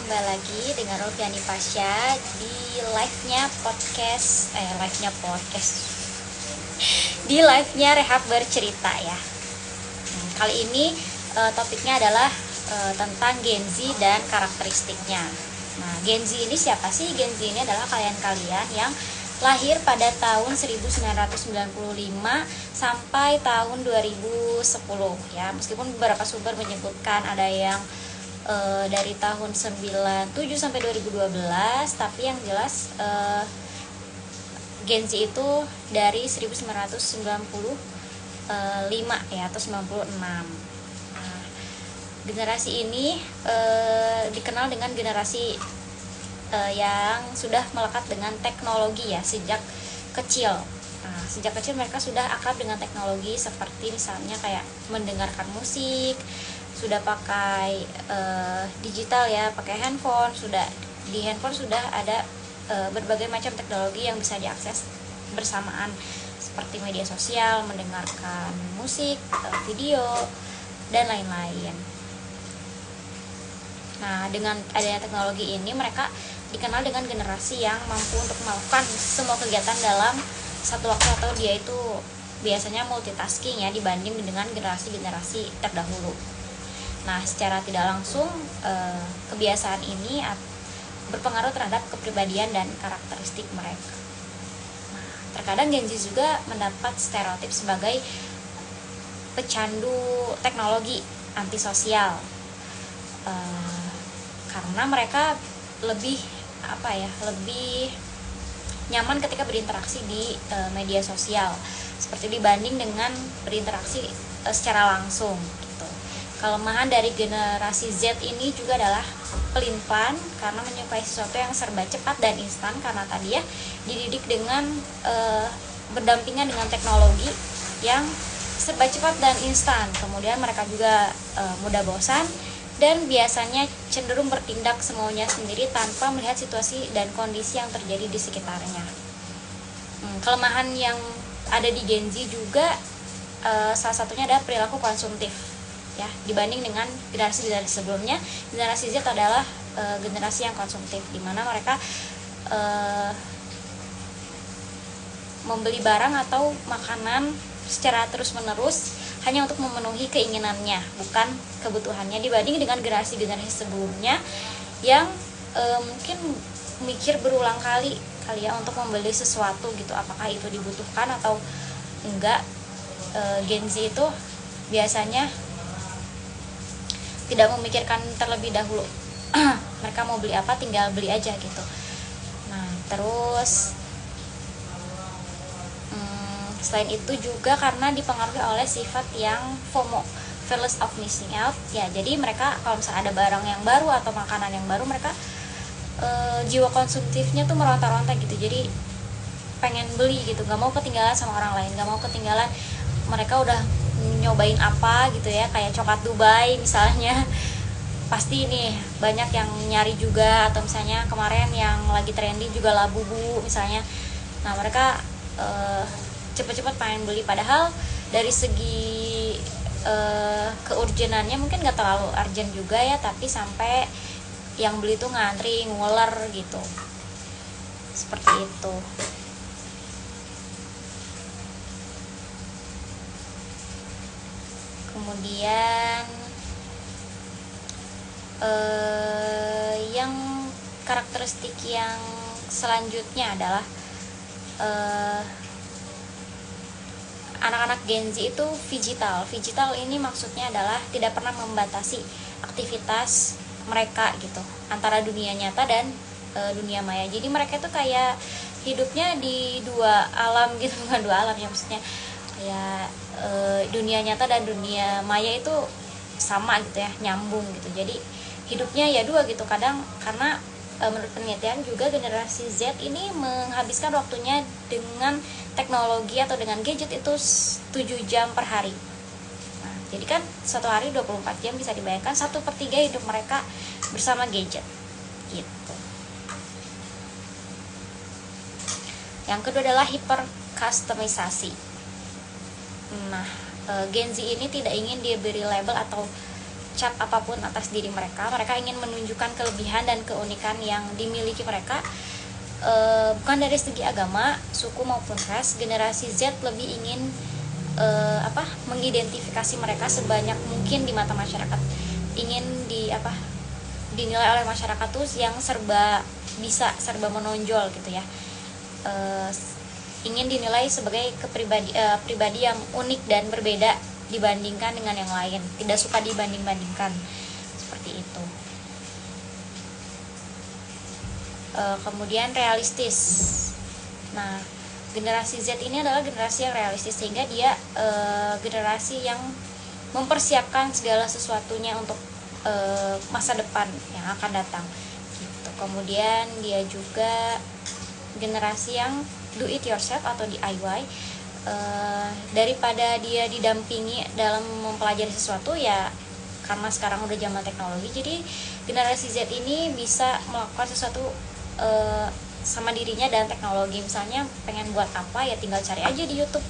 kembali lagi dengan Rofiani Pasha di live-nya podcast di live-nya Rehab Bercerita ya. Kali ini topiknya adalah tentang Gen Z dan karakteristiknya. Nah, Gen Z ini siapa sih? Gen Z ini adalah kalian-kalian yang lahir pada tahun 1995 sampai tahun 2010 ya. Meskipun beberapa sumber menyebutkan ada yang dari tahun 97 sampai 2012, tapi yang jelas Gen Z itu dari 1995 ya atau 96. Nah, generasi ini dikenal dengan generasi yang sudah melekat dengan teknologi ya sejak kecil. Nah, sejak kecil mereka sudah akrab dengan teknologi seperti misalnya kayak mendengarkan musik, sudah pakai digital ya, pakai handphone, di handphone sudah ada berbagai macam teknologi yang bisa diakses bersamaan seperti media sosial, mendengarkan musik, video, dan lain-lain. Nah, dengan adanya teknologi ini mereka dikenal dengan generasi yang mampu untuk melakukan semua kegiatan dalam satu waktu, atau dia itu biasanya multitasking ya dibanding dengan generasi-generasi terdahulu. Nah, secara tidak langsung kebiasaan ini berpengaruh terhadap kepribadian dan karakteristik mereka. Nah, terkadang Gen Z juga mendapat stereotip sebagai pecandu teknologi, antisosial, karena mereka lebih lebih nyaman ketika berinteraksi di media sosial seperti dibanding dengan berinteraksi secara langsung. Kelemahan dari generasi Z ini juga adalah pelin-pelan karena menyukai sesuatu yang serba cepat dan instan, karena tadi ya dididik dengan berdampingan dengan teknologi yang serba cepat dan instan. Kemudian mereka juga mudah bosan dan biasanya cenderung bertindak semaunya sendiri tanpa melihat situasi dan kondisi yang terjadi di sekitarnya. Kelemahan yang ada di Gen Z juga salah satunya adalah perilaku konsumtif ya, dibanding dengan generasi sebelumnya. Generasi Z adalah generasi yang konsumtif, di mana mereka membeli barang atau makanan secara terus-menerus hanya untuk memenuhi keinginannya, bukan kebutuhannya, dibanding dengan generasi sebelumnya yang mungkin mikir berulang kali ya untuk membeli sesuatu gitu, apakah itu dibutuhkan atau enggak. Gen Z itu biasanya tidak memikirkan terlebih dahulu. Mereka mau beli apa tinggal beli aja gitu. Nah, terus selain itu juga karena dipengaruhi oleh sifat yang FOMO, fearless of missing out ya. Jadi mereka kalau misalnya ada barang yang baru atau makanan yang baru, mereka jiwa konsumtifnya tuh meronta-ronta gitu. Jadi pengen beli gitu, nggak mau ketinggalan sama orang lain, nggak mau ketinggalan mereka udah nyobain apa gitu ya, kayak coklat Dubai misalnya, pasti nih banyak yang nyari juga, atau misalnya kemarin yang lagi trending juga Labubu misalnya. Nah, mereka cepet-cepet pengen beli, padahal dari segi keurgenannya mungkin gak terlalu urgent juga ya, tapi sampai yang beli tuh ngantri, nguler gitu, seperti itu. Kemudian yang karakteristik yang selanjutnya adalah anak-anak Gen Z itu digital. Digital ini maksudnya adalah tidak pernah membatasi aktivitas mereka gitu antara dunia nyata dan dunia maya. Jadi mereka itu kayak hidupnya di dua alam gitu, bukan dua alam ya, maksudnya kayak dunia nyata dan dunia maya itu sama gitu ya, nyambung gitu. Jadi hidupnya ya dua gitu. Kadang karena menurut penelitian juga generasi Z ini menghabiskan waktunya dengan teknologi atau dengan gadget itu 7 jam per hari. Nah, jadi kan satu hari 24 jam, bisa dibayangkan 1/3 hidup mereka bersama gadget gitu. Yang kedua adalah hiper customisasi. Nah, Gen Z ini tidak ingin diberi label atau cap apapun atas diri mereka. Mereka ingin menunjukkan kelebihan dan keunikan yang dimiliki mereka, bukan dari segi agama, suku maupun ras. Generasi Z lebih ingin mengidentifikasi mereka sebanyak mungkin di mata masyarakat, ingin dinilai oleh masyarakat tuh yang serba bisa, serba menonjol gitu ya. Ingin dinilai sebagai pribadi yang unik dan berbeda dibandingkan dengan yang lain, tidak suka dibanding-bandingkan seperti itu. Kemudian realistis. Nah, generasi Z ini adalah generasi yang realistis, sehingga dia generasi yang mempersiapkan segala sesuatunya untuk masa depan yang akan datang gitu. Kemudian dia juga generasi yang do it yourself atau DIY. Daripada dia didampingi dalam mempelajari sesuatu, ya karena sekarang udah zaman teknologi, jadi generasi Z ini bisa melakukan sesuatu sama dirinya dan teknologi. Misalnya pengen buat apa, ya tinggal cari aja di YouTube.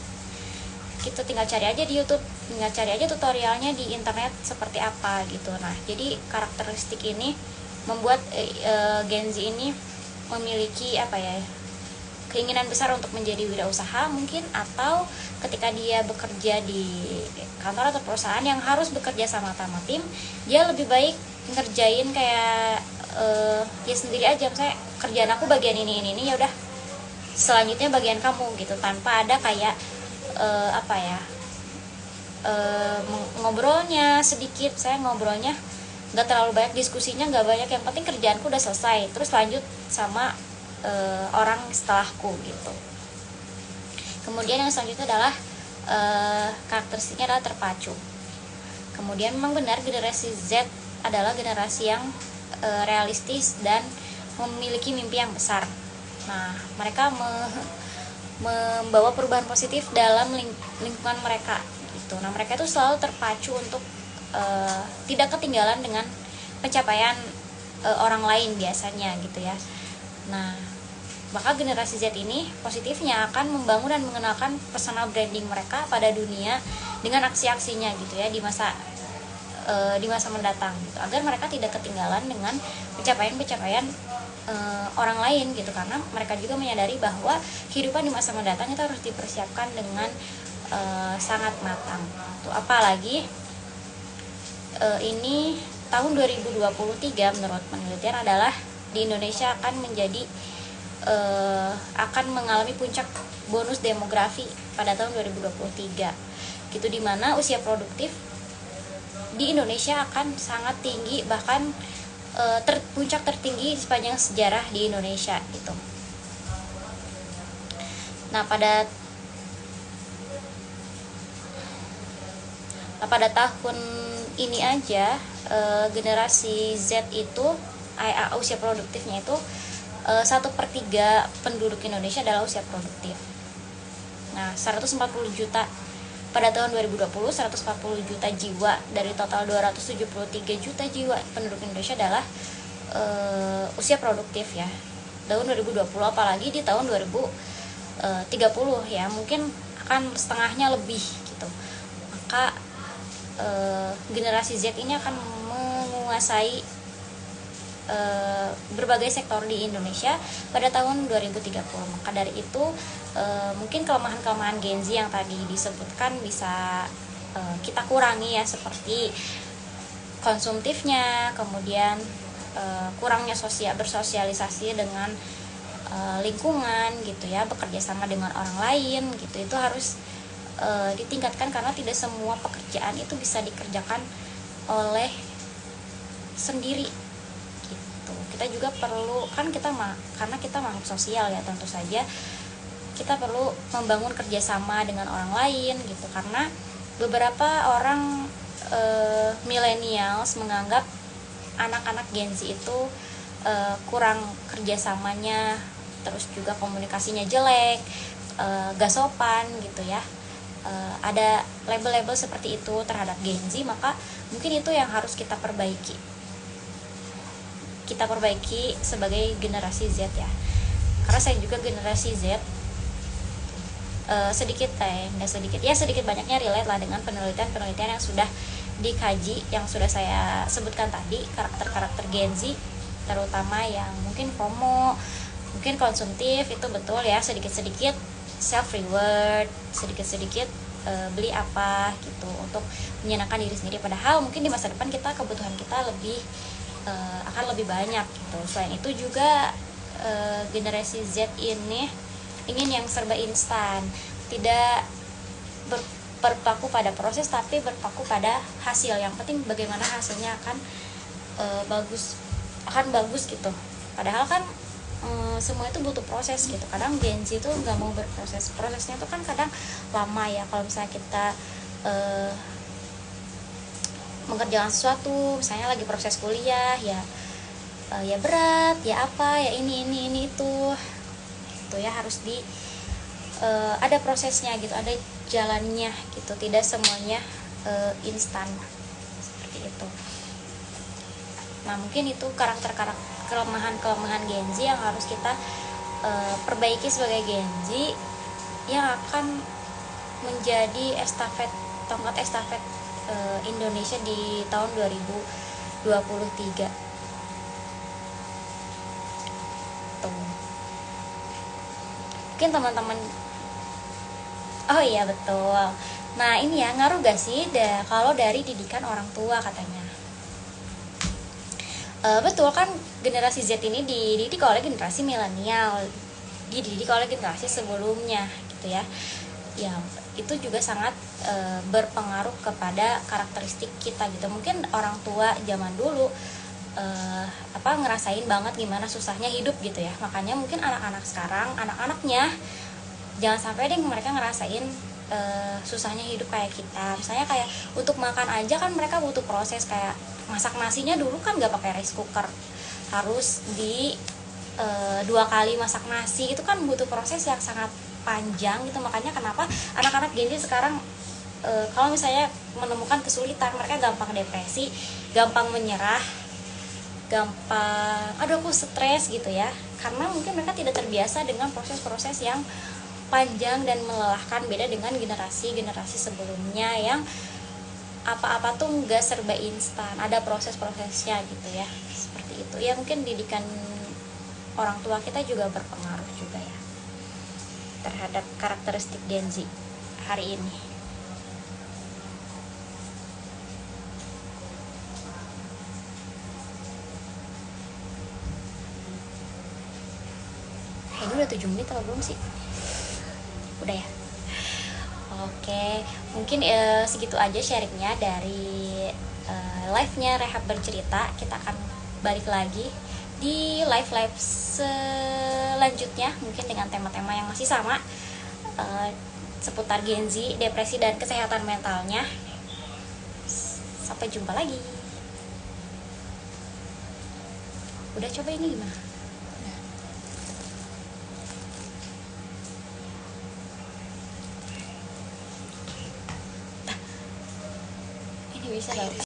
Kita tinggal cari aja tutorialnya di internet seperti apa gitu. Nah, jadi karakteristik ini membuat Gen Z ini memiliki keinginan besar untuk menjadi wirausaha mungkin, atau ketika dia bekerja di kantor atau perusahaan yang harus bekerja sama tim, dia lebih baik ngerjain kayak dia sendiri aja. Misalnya kerjaan aku bagian ini ya udah, selanjutnya bagian kamu gitu, tanpa ada kayak ngobrolnya sedikit. Saya ngobrolnya nggak terlalu banyak, diskusinya nggak banyak, yang penting kerjaanku udah selesai, terus lanjut sama orang setelahku gitu. Kemudian yang selanjutnya adalah karakteristiknya adalah terpacu. Kemudian memang benar generasi Z adalah generasi yang realistis dan memiliki mimpi yang besar. Nah, mereka membawa perubahan positif dalam lingkungan mereka gitu. Nah, mereka itu selalu terpacu untuk tidak ketinggalan dengan pencapaian orang lain biasanya gitu ya. Nah, maka generasi Z ini positifnya akan membangun dan mengenalkan personal branding mereka pada dunia dengan aksi-aksinya gitu ya di masa mendatang gitu, agar mereka tidak ketinggalan dengan pencapaian orang lain gitu, karena mereka juga menyadari bahwa kehidupan di masa mendatang itu harus dipersiapkan dengan sangat matang. Tuh, apalagi ini tahun 2023 menurut penelitian adalah di Indonesia akan mengalami puncak bonus demografi pada tahun 2023 gitu, dimana usia produktif di Indonesia akan sangat tinggi, bahkan puncak tertinggi sepanjang sejarah di Indonesia gitu. Nah, pada tahun ini aja generasi Z itu usia produktifnya itu 1/3 penduduk Indonesia adalah usia produktif. Nah, 140 juta pada tahun 2020, 140 juta jiwa dari total 273 juta jiwa penduduk Indonesia adalah usia produktif ya. Tahun 2020, apalagi di tahun 2030 ya, mungkin akan setengahnya lebih gitu. Maka generasi Z ini akan menguasai berbagai sektor di Indonesia pada tahun 2030. Maka dari itu mungkin kelemahan-kelemahan Gen Z yang tadi disebutkan bisa kita kurangi ya, seperti konsumtifnya, kemudian kurangnya bersosialisasi dengan lingkungan gitu ya, bekerja sama dengan orang lain gitu, itu harus ditingkatkan, karena tidak semua pekerjaan itu bisa dikerjakan oleh sendiri gitu. Kita juga perlu, karena kita makhluk sosial ya, tentu saja kita perlu membangun kerjasama dengan orang lain gitu, karena beberapa orang millennials menganggap anak-anak Gen Z itu kurang kerjasamanya, terus juga komunikasinya jelek, gak sopan gitu ya. Ada label-label seperti itu terhadap Gen Z, maka mungkin itu yang harus kita perbaiki sebagai generasi Z ya. Karena saya juga generasi Z, sedikit banyaknya relate lah dengan penelitian yang sudah dikaji yang sudah saya sebutkan tadi, karakter-karakter Gen Z, terutama yang mungkin FOMO, mungkin konsumtif, itu betul ya, sedikit-sedikit self reward, sedikit-sedikit beli apa gitu untuk menyenangkan diri sendiri, padahal mungkin di masa depan kita kebutuhan kita lebih akan lebih banyak gitu. Selain itu juga generasi Z ini ingin yang serba instan, tidak berpaku pada proses tapi berpaku pada hasil. Yang penting bagaimana hasilnya akan bagus gitu. Padahal kan semua itu butuh proses gitu. Kadang Gen Z itu nggak mau berproses, prosesnya itu kan kadang lama ya. Kalau misalnya kita mengerjakan sesuatu, misalnya lagi proses kuliah ya, ya berat, ya apa, ya ini itu ya harus ada prosesnya gitu, ada jalannya gitu, tidak semuanya instan seperti itu. Nah mungkin itu kelemahan Gen Z yang harus kita perbaiki sebagai Gen Z yang akan menjadi tongkat estafet Indonesia di tahun 2023 tuh. Mungkin teman-teman, oh iya betul. Nah ini ya, ngaruh gak sih kalau dari didikan orang tua katanya. Betul kan, generasi Z ini dididik oleh generasi milenial, dididik oleh generasi sebelumnya gitu ya. Ya itu juga sangat berpengaruh kepada karakteristik kita gitu. Mungkin orang tua zaman dulu ngerasain banget gimana susahnya hidup gitu ya. Makanya mungkin anak-anak sekarang, anak-anaknya jangan sampai deh mereka ngerasain susahnya hidup kayak kita. Misalnya kayak untuk makan aja kan mereka butuh proses, kayak masak nasinya dulu kan nggak pakai rice cooker, harus di 2 kali masak nasi, itu kan butuh proses yang sangat panjang gitu. Makanya kenapa anak-anak Gen Z sekarang kalau misalnya menemukan kesulitan, mereka gampang depresi, gampang menyerah, gampang aku stres gitu ya, karena mungkin mereka tidak terbiasa dengan proses-proses yang panjang dan melelahkan. Beda dengan generasi sebelumnya yang apa-apa tuh nggak serba instan, ada proses-prosesnya gitu ya, seperti itu ya. Mungkin didikan orang tua kita juga berpengaruh juga ya terhadap karakteristik Gen Z hari ini. Ini udah 7 menit atau belum sih? Udah ya. Oke, mungkin segitu aja sharingnya dari live-nya Rehab Bercerita. Kita akan balik lagi di live selanjutnya, mungkin dengan tema-tema yang masih sama seputar Gen Z, depresi, dan kesehatan mentalnya. Sampai jumpa lagi. Udah, coba ini gimana? Ini bisa tau.